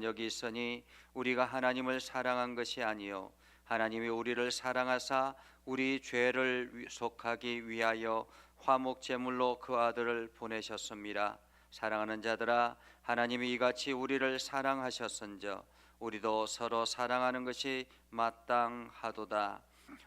여기 있으니 우리가 하나님을 사랑한 것이 아니요 하나님이 우리를 사랑하사 우리 죄를 속하기 위하여 화목 제물로 그 아들을 보내셨습니다. 사랑하는 자들아, 하나님이 이같이 우리를 사랑하셨은저 우리도 서로 사랑하는 것이 마땅하도다.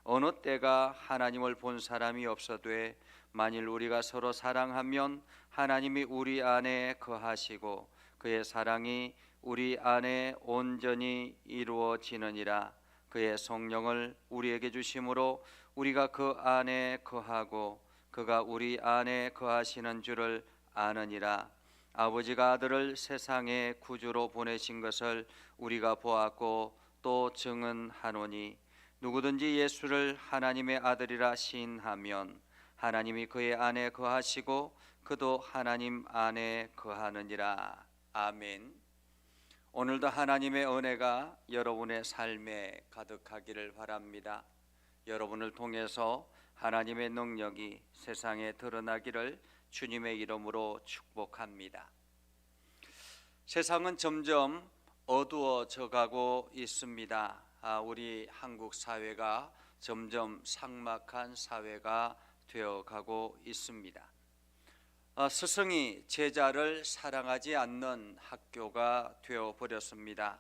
어느 때가 하나님을 본 사람이 없어되 만일 우리가 서로 사랑하면 하나님이 우리 안에 거하시고 그의 사랑이 우리 안에 온전히 이루어지느니라. 그의 성령을 우리에게 주심으로 우리가 그 안에 거하고 그가 우리 안에 거하시는 줄을 아느니라. 아버지가 아들을 세상에 구주로 보내신 것을 우리가 보았고 또 증언하노니 누구든지 예수를 하나님의 아들이라 시인하면 하나님이 그의 안에 거하시고 그도 하나님 안에 거하느니라. 아멘. 오늘도 하나님의 은혜가 여러분의 삶에 가득하기를 바랍니다. 여러분을 통해서 하나님의 능력이 세상에 드러나기를 주님의 이름으로 축복합니다. 세상은 점점 어두워져 가고 있습니다. 우리 한국 사회가 점점 삭막한 사회가 되어가고 있습니다. 스승이 제자를 사랑하지 않는 학교가 되어버렸습니다.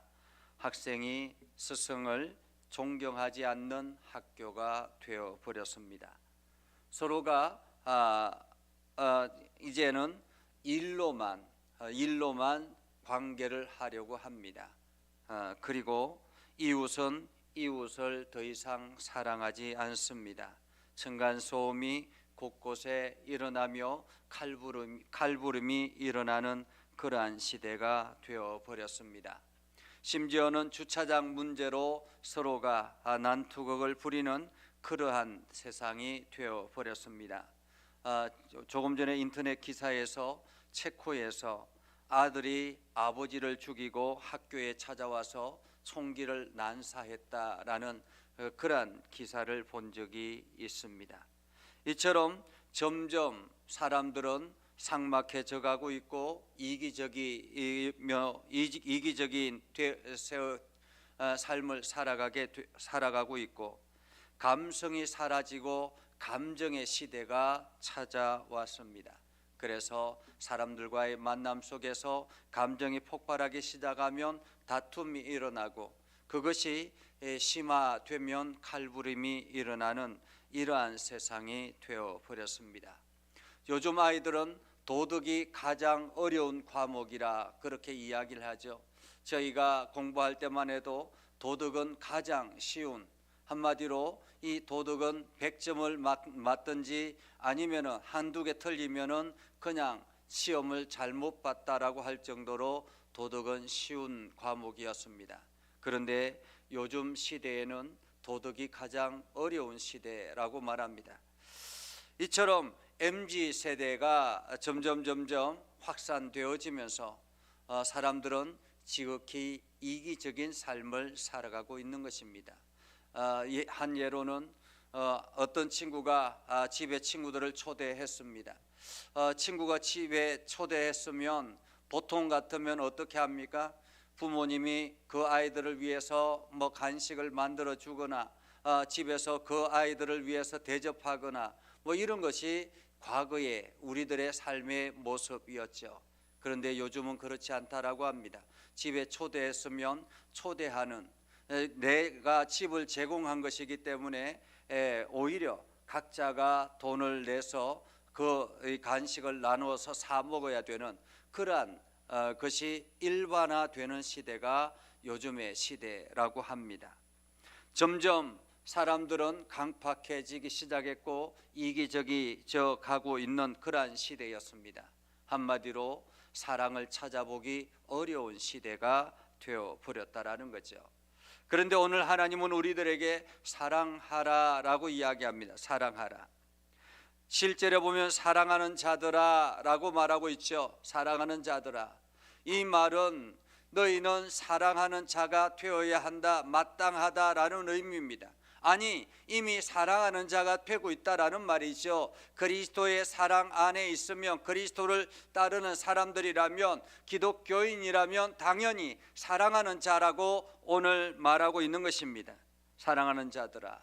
학생이 스승을 존경하지 않는 학교가 되어버렸습니다. 서로가 이제는 일로만 관계를 하려고 합니다. 그리고 이웃은 이웃을 더 이상 사랑하지 않습니다. 층간소음이 곳곳에 일어나며 칼부림이 일어나는 그러한 시대가 되어버렸습니다. 심지어는 주차장 문제로 서로가 난투극을 부리는 그러한 세상이 되어버렸습니다. 조금 전에 인터넷 기사에서 체코에서 아들이 아버지를 죽이고 학교에 찾아와서 총기를 난사했다라는 그러한 기사를 본 적이 있습니다. 이처럼 점점 사람들은 삭막해져 가고 있고 이기적인 삶을 살아가고 있고 감성이 사라지고 감정의 시대가 찾아왔습니다. 그래서 사람들과의 만남 속에서 감정이 폭발하기 시작하면 다툼이 일어나고 그것이 심화되면 칼부림이 일어나는 이러한 세상이 되어버렸습니다. 요즘 아이들은 도덕이 가장 어려운 과목이라 그렇게 이야기를 하죠. 저희가 공부할 때만 해도 도덕은 가장 쉬운, 한마디로 이 도덕은 100점을 맞든지 아니면 한두 개 틀리면 그냥 시험을 잘못 봤다라고 할 정도로 도덕은 쉬운 과목이었습니다. 그런데 요즘 시대에는 도덕이 가장 어려운 시대라고 말합니다. 이처럼 MZ세대가 점점 확산되어지면서 사람들은 지극히 이기적인 삶을 살아가고 있는 것입니다. 한 예로는 어떤 친구가 집에 친구들을 초대했습니다. 친구가 집에 초대했으면 보통 같으면 어떻게 합니까? 부모님이 그 아이들을 위해서 간식을 만들어 주거나 집에서 그 아이들을 위해서 대접하거나 이런 것이 과거의 우리들의 삶의 모습이었죠. 그런데 요즘은 그렇지 않다라고 합니다. 집에 초대했으면 초대하는, 내가 집을 제공한 것이기 때문에 오히려 각자가 돈을 내서 그 간식을 나누어서 사 먹어야 되는 그러한 것이 일반화되는 시대가 요즘의 시대라고 합니다. 점점 사람들은 강팍해지기 시작했고 이기적이져 가고 있는 그러한 시대였습니다. 한마디로 사랑을 찾아보기 어려운 시대가 되어버렸다라는 거죠. 그런데 오늘 하나님은 우리들에게 사랑하라라고 이야기합니다. 사랑하라. 실제로 보면 사랑하는 자들아 라고 말하고 있죠. 사랑하는 자들아. 이 말은 너희는 사랑하는 자가 되어야 한다, 마땅하다라는 의미입니다. 아니, 이미 사랑하는 자가 되고 있다라는 말이죠. 그리스도의 사랑 안에 있으면, 그리스도를 따르는 사람들이라면, 기독교인이라면 당연히 사랑하는 자라고 오늘 말하고 있는 것입니다. 사랑하는 자들아,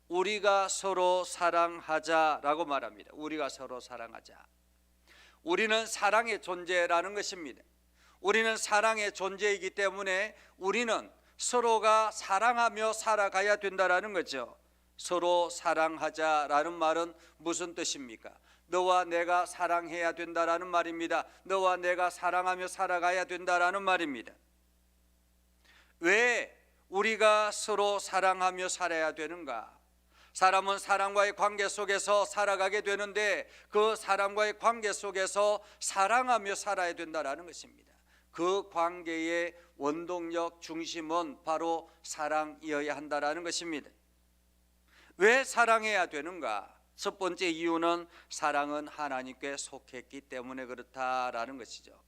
우리가 서로 사랑하자라고 말합니다. 우리가 서로 사랑하자. 우리는 사랑의 존재라는 것입니다. 우리는 사랑의 존재이기 때문에 우리는 서로가 사랑하며 살아가야 된다라는 거죠. 서로 사랑하자라는 말은 무슨 뜻입니까? 너와 내가 사랑해야 된다라는 말입니다. 너와 내가 사랑하며 살아가야 된다라는 말입니다. 왜 우리가 서로 사랑하며 살아야 되는가? 사람은 사람과의 관계 속에서 살아가게 되는데 그 사람과의 관계 속에서 사랑하며 살아야 된다라는 것입니다. 그 관계의 원동력 중심은 바로 사랑이어야 한다라는 것입니다. 왜 사랑해야 되는가? 첫 번째 이유는 사랑은 하나님께 속했기 때문에 그렇다라는 것이죠.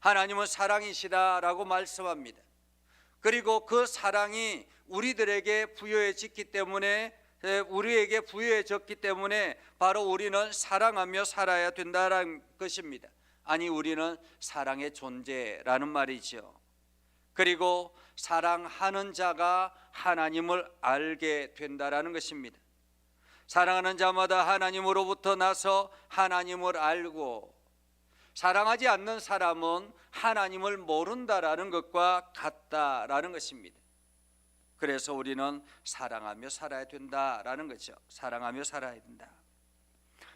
하나님은 사랑이시다라고 말씀합니다. 그리고 그 사랑이 우리들에게 부여해졌기 때문에 바로 우리는 사랑하며 살아야 된다는 것입니다. 아니, 우리는 사랑의 존재라는 말이죠. 그리고 사랑하는 자가 하나님을 알게 된다라는 것입니다. 사랑하는 자마다 하나님으로부터 나서 하나님을 알고, 사랑하지 않는 사람은 하나님을 모른다라는 것과 같다라는 것입니다. 그래서 우리는 사랑하며 살아야 된다라는 거죠. 사랑하며 살아야 된다.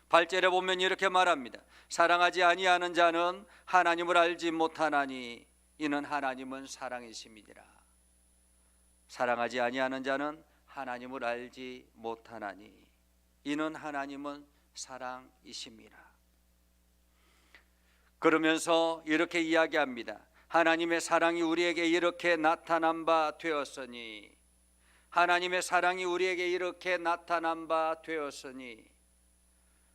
8절에 보면 이렇게 말합니다. 사랑하지 아니하는 자는 하나님을 알지 못하나니 이는 하나님은 사랑이심이니라. 사랑하지 아니하는 자는 하나님을 알지 못하나니 이는 하나님은 사랑이심이라. 그러면서 이렇게 이야기합니다. 하나님의 사랑이 우리에게 이렇게 나타난 바 되었으니, 하나님의 사랑이 우리에게 이렇게 나타난 바 되었으니,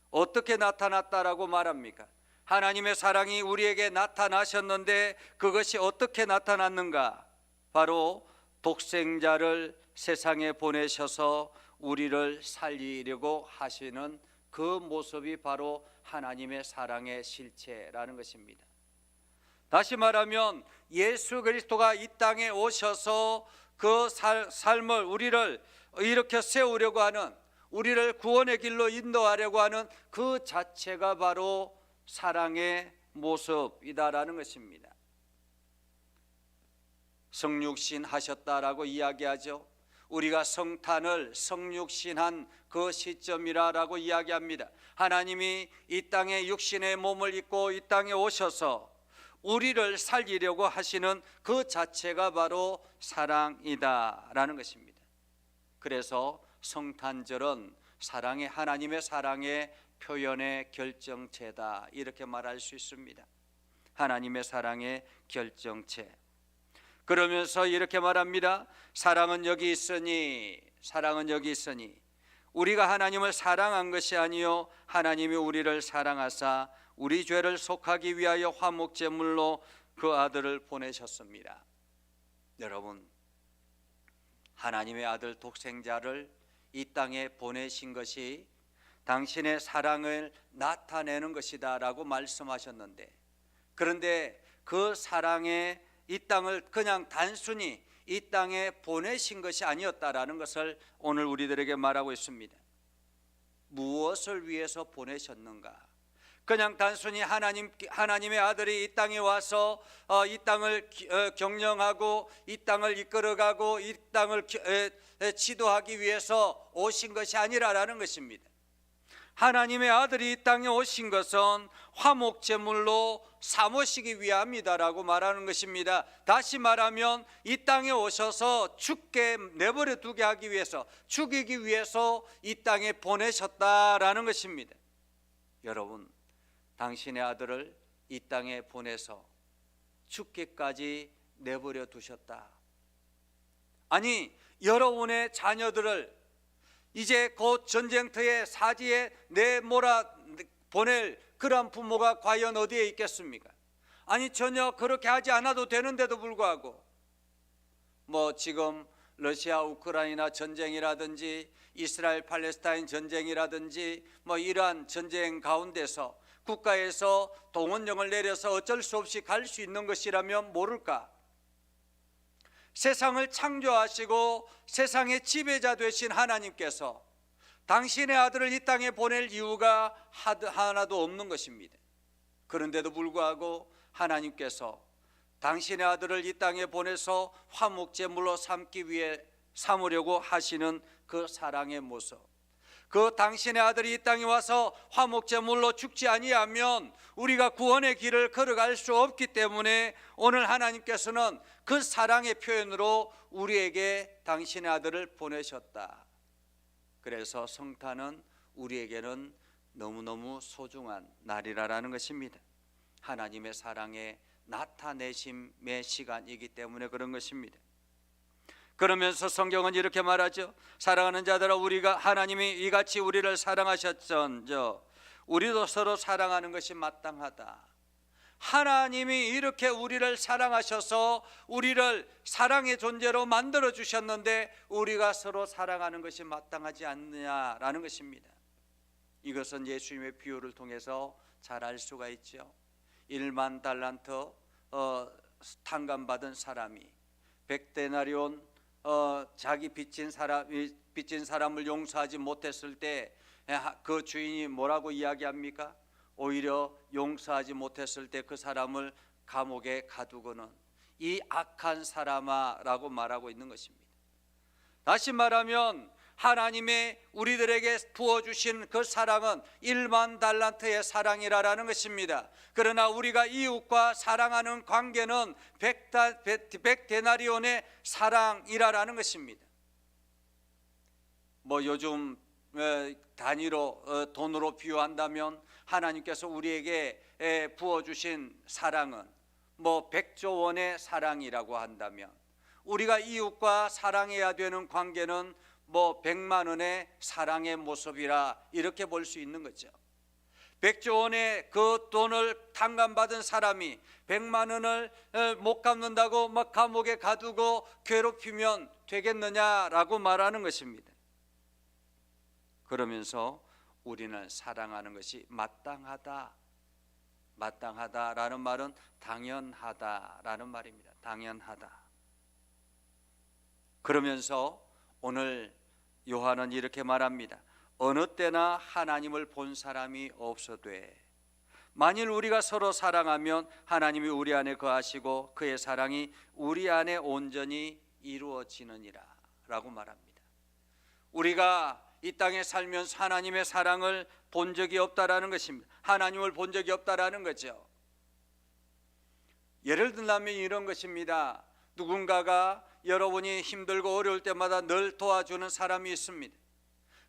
어떻게 나타났다라고 말합니까? 하나님의 사랑이 우리에게 나타나셨는데 그것이 어떻게 나타났는가? 바로 독생자를 세상에 보내셔서 우리를 살리려고 하시는 그 모습이 바로 하나님의 사랑의 실체라는 것입니다. 다시 말하면 예수 그리스도가 이 땅에 오셔서 그 삶을, 우리를 이렇게 세우려고 하는, 우리를 구원의 길로 인도하려고 하는 그 자체가 바로 사랑의 모습이다라는 것입니다. 성육신 하셨다라고 이야기하죠. 우리가 성탄을 성육신한 그 시점이라고 이야기합니다. 하나님이 이 땅에 육신의 몸을 입고 이 땅에 오셔서 우리를 살리려고 하시는 그 자체가 바로 사랑이다라는 것입니다. 그래서 성탄절은 사랑의, 하나님의 사랑의 표현의 결정체다, 이렇게 말할 수 있습니다. 하나님의 사랑의 결정체. 그러면서 이렇게 말합니다. 사랑은 여기 있으니, 사랑은 여기 있으니 우리가 하나님을 사랑한 것이 아니요 하나님이 우리를 사랑하사 우리 죄를 속하기 위하여 화목제물로 그 아들을 보내셨습니다. 여러분, 하나님의 아들 독생자를 이 땅에 보내신 것이 당신의 사랑을 나타내는 것이다 라고 말씀하셨는데, 그런데 그 사랑에 이 땅을 그냥 단순히 이 땅에 보내신 것이 아니었다라는 것을 오늘 우리들에게 말하고 있습니다. 무엇을 위해서 보내셨는가? 그냥 단순히 하나님의 아들이 이 땅에 와서 이 땅을 경영하고 이 땅을 이끌어가고 이 땅을 지도하기 위해서 오신 것이 아니라라는 것입니다. 하나님의 아들이 이 땅에 오신 것은 화목제물로 삼으시기 위함이다라고 말하는 것입니다. 다시 말하면 이 땅에 오셔서 죽게 내버려 두게 하기 위해서, 죽이기 위해서 이 땅에 보내셨다라는 것입니다. 여러분, 당신의 아들을 이 땅에 보내서 죽기까지 내버려 두셨다. 아니, 여러분의 자녀들을 이제 곧 전쟁터의 사지에 내몰아 보낼 그런 부모가 과연 어디에 있겠습니까? 아니, 전혀 그렇게 하지 않아도 되는데도 불구하고 지금 러시아 우크라이나 전쟁이라든지 이스라엘 팔레스타인 전쟁이라든지 이러한 전쟁 가운데서 국가에서 동원령을 내려서 어쩔 수 없이 갈 수 있는 것이라면 모를까? 세상을 창조하시고 세상의 지배자 되신 하나님께서 당신의 아들을 이 땅에 보낼 이유가 하나도 없는 것입니다. 그런데도 불구하고 하나님께서 당신의 아들을 이 땅에 보내서 화목제물로 삼으려고 하시는 그 사랑의 모습, 그 당신의 아들이 이 땅에 와서 화목제물로 죽지 아니하면 우리가 구원의 길을 걸어갈 수 없기 때문에 오늘 하나님께서는 그 사랑의 표현으로 우리에게 당신의 아들을 보내셨다. 그래서 성탄은 우리에게는 너무너무 소중한 날이라는 것입니다. 하나님의 사랑의 나타내심의 시간이기 때문에 그런 것입니다. 그러면서 성경은 이렇게 말하죠. 사랑하는 자들아, 우리가 하나님이 이같이 우리를 사랑하셨전저 우리도 서로 사랑하는 것이 마땅하다. 하나님이 이렇게 우리를 사랑하셔서 우리를 사랑의 존재로 만들어 주셨는데 우리가 서로 사랑하는 것이 마땅하지 않느냐라는 것입니다. 이것은 예수님의 비유를 통해서 잘 알 수가 있죠. 1만 달란트 탕감받은 사람이 100데나리온 자기 빚진 사람을 용서하지 못했을 때 그 주인이 뭐라고 이야기합니까? 오히려 용서하지 못했을 때 그 사람을 감옥에 가두고는 이 악한 사람아 라고 말하고 있는 것입니다. 다시 말하면 하나님의 우리들에게 부어주신 그 사랑은 1만 달란트의 사랑이라는 것입니다. 그러나 우리가 이웃과 사랑하는 관계는 100데나리온의 사랑이라는 것입니다. 요즘 단위로 돈으로 비유한다면 하나님께서 우리에게 부어주신 사랑은 100조 원의 사랑이라고 한다면 우리가 이웃과 사랑해야 되는 관계는 100만 원의 사랑의 모습이라 이렇게 볼 수 있는 거죠. 100조 원의 그 돈을 탕감받은 사람이 100만 원을 못 갚는다고 감옥에 가두고 괴롭히면 되겠느냐라고 말하는 것입니다. 그러면서 우리는 사랑하는 것이 마땅하다라는 말은 당연하다라는 말입니다. 당연하다. 그러면서 오늘 요한은 이렇게 말합니다. 어느 때나 하나님을 본 사람이 없어되 만일 우리가 서로 사랑하면 하나님이 우리 안에 거하시고 그의 사랑이 우리 안에 온전히 이루어지느니라 라고 말합니다. 우리가 이 땅에 살면서 하나님의 사랑을 본 적이 없다라는 것입니다. 하나님을 본 적이 없다라는 거죠. 예를 들면 이런 것입니다. 누군가가 여러분이 힘들고 어려울 때마다 늘 도와주는 사람이 있습니다.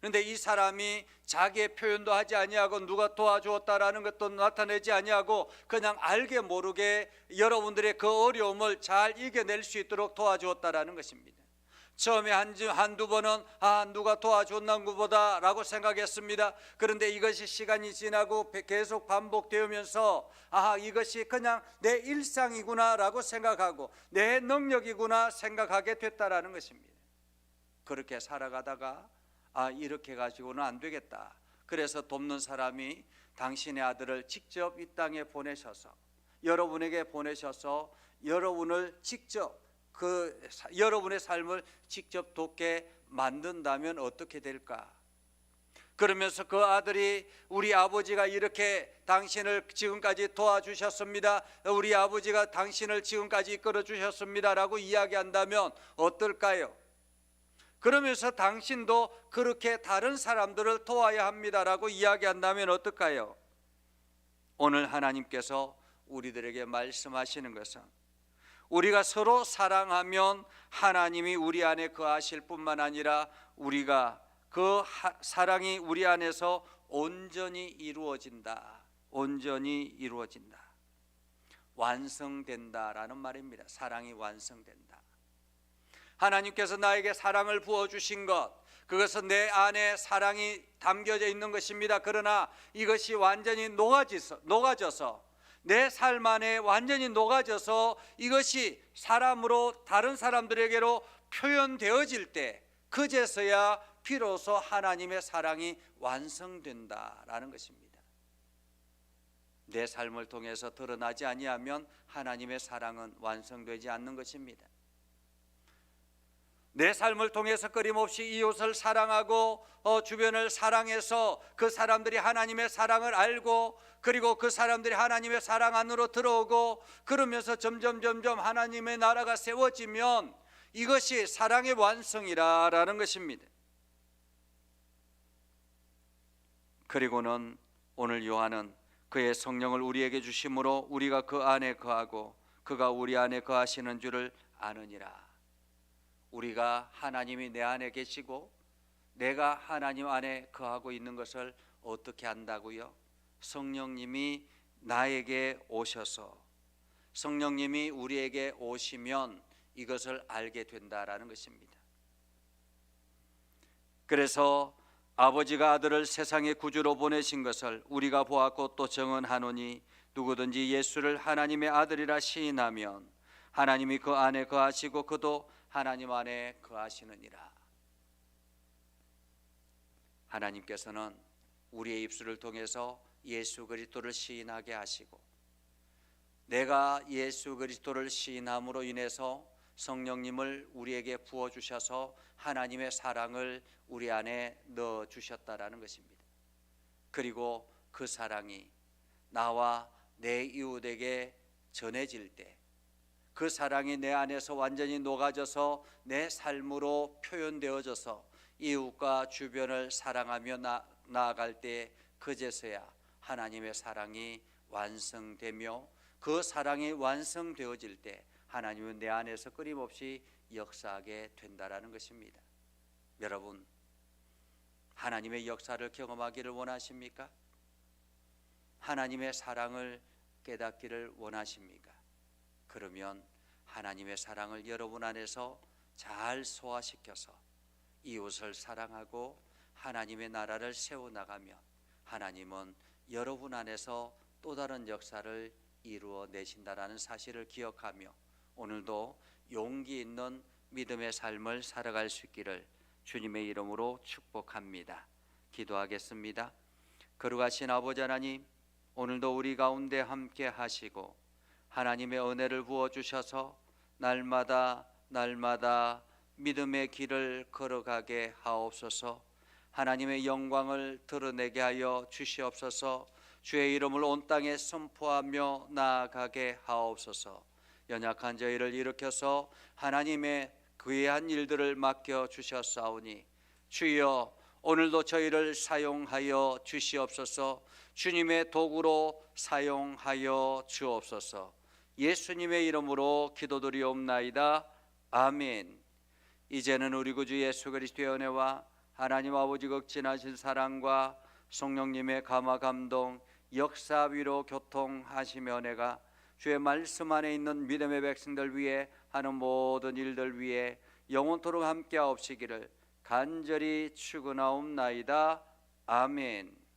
그런데 이 사람이 자기의 표현도 하지 아니하고 누가 도와주었다라는 것도 나타내지 아니하고 그냥 알게 모르게 여러분들의 그 어려움을 잘 이겨낼 수 있도록 도와주었다라는 것입니다. 처음에 한두 번은 누가 도와줬나 보다 라고 생각했습니다. 그런데 이것이 시간이 지나고 계속 반복되면서 이것이 그냥 내 일상이구나 라고 생각하고 내 능력이구나 생각하게 됐다라는 것입니다. 그렇게 살아가다가 이렇게 가지고는 안 되겠다. 그래서 돕는 사람이 당신의 아들을 직접 이 땅에 보내셔서 여러분에게 보내셔서 여러분을 직접 여러분의 삶을 직접 돕게 만든다면 어떻게 될까? 그러면서 그 아들이 우리 아버지가 이렇게 당신을 지금까지 도와주셨습니다. 우리 아버지가 당신을 지금까지 이끌어 주셨습니다 라고 이야기한다면 어떨까요? 그러면서 당신도 그렇게 다른 사람들을 도와야 합니다라고 이야기한다면 어떨까요? 오늘 하나님께서 우리들에게 말씀하시는 것은 우리가 서로 사랑하면 하나님이 우리 안에 거하실 뿐만 아니라 우리가 그 사랑이 우리 안에서 온전히 이루어진다. 온전히 이루어진다. 완성된다라는 말입니다. 사랑이 완성된다. 하나님께서 나에게 사랑을 부어주신 것, 그것은 내 안에 사랑이 담겨져 있는 것입니다. 그러나 이것이 완전히 녹아져서 내 삶 안에 완전히 녹아져서 이것이 사람으로 다른 사람들에게로 표현되어질 때 그제서야 비로소 하나님의 사랑이 완성된다라는 것입니다. 내 삶을 통해서 드러나지 아니하면 하나님의 사랑은 완성되지 않는 것입니다. 내 삶을 통해서 끊임없이 이웃을 사랑하고 주변을 사랑해서 그 사람들이 하나님의 사랑을 알고 그리고 그 사람들이 하나님의 사랑 안으로 들어오고 그러면서 점점 하나님의 나라가 세워지면 이것이 사랑의 완성이라는 것입니다. 그리고는 오늘 요한은 그의 성령을 우리에게 주심으로 우리가 그 안에 거하고 그가 우리 안에 거하시는 줄을 아느니라. 우리가 하나님이 내 안에 계시고 내가 하나님 안에 거하고 있는 것을 어떻게 안다고요? 성령님이 나에게 오셔서 성령님이 우리에게 오시면 이것을 알게 된다라는 것입니다. 그래서 아버지가 아들을 세상의 구주로 보내신 것을 우리가 보았고 또 증언하노니 누구든지 예수를 하나님의 아들이라 시인하면 하나님이 그 안에 거하시고 그도 하나님 안에 거하시느니라. 하나님께서는 우리의 입술을 통해서 예수 그리스도를 시인하게 하시고 내가 예수 그리스도를 시인함으로 인해서 성령님을 우리에게 부어주셔서 하나님의 사랑을 우리 안에 넣어주셨다라는 것입니다. 그리고 그 사랑이 나와 내 이웃에게 전해질 때 그 사랑이 내 안에서 완전히 녹아져서 내 삶으로 표현되어져서 이웃과 주변을 사랑하며 나아갈 때 그제서야 하나님의 사랑이 완성되며 그 사랑이 완성되어질 때 하나님은 내 안에서 끊임없이 역사하게 된다라는 것입니다. 여러분, 하나님의 역사를 경험하기를 원하십니까? 하나님의 사랑을 깨닫기를 원하십니까? 그러면 하나님의 사랑을 여러분 안에서 잘 소화시켜서 이웃을 사랑하고 하나님의 나라를 세워나가면 하나님은 여러분 안에서 또 다른 역사를 이루어내신다라는 사실을 기억하며 오늘도 용기 있는 믿음의 삶을 살아갈 수 있기를 주님의 이름으로 축복합니다. 기도하겠습니다. 거룩하신 아버지 하나님, 오늘도 우리 가운데 함께 하시고 하나님의 은혜를 부어주셔서 날마다 믿음의 길을 걸어가게 하옵소서. 하나님의 영광을 드러내게 하여 주시옵소서. 주의 이름을 온 땅에 선포하며 나아가게 하옵소서. 연약한 저희를 일으켜서 하나님의 귀한 일들을 맡겨주셨사오니 주여 오늘도 저희를 사용하여 주시옵소서. 주님의 도구로 사용하여 주옵소서. 예수님의 이름으로 기도드리옵나이다. 아멘. 이제는 우리 구주 예수 그리스도의 은혜와 하나님 아버지 극진하신 사랑과 성령님의 감화 감동 역사 위로 교통하시며 은혜가 주의 말씀 안에 있는 믿음의 백성들 위해 하는 모든 일들 위해 영원토록 함께하옵시기를 간절히 축원하옵나이다. 아멘.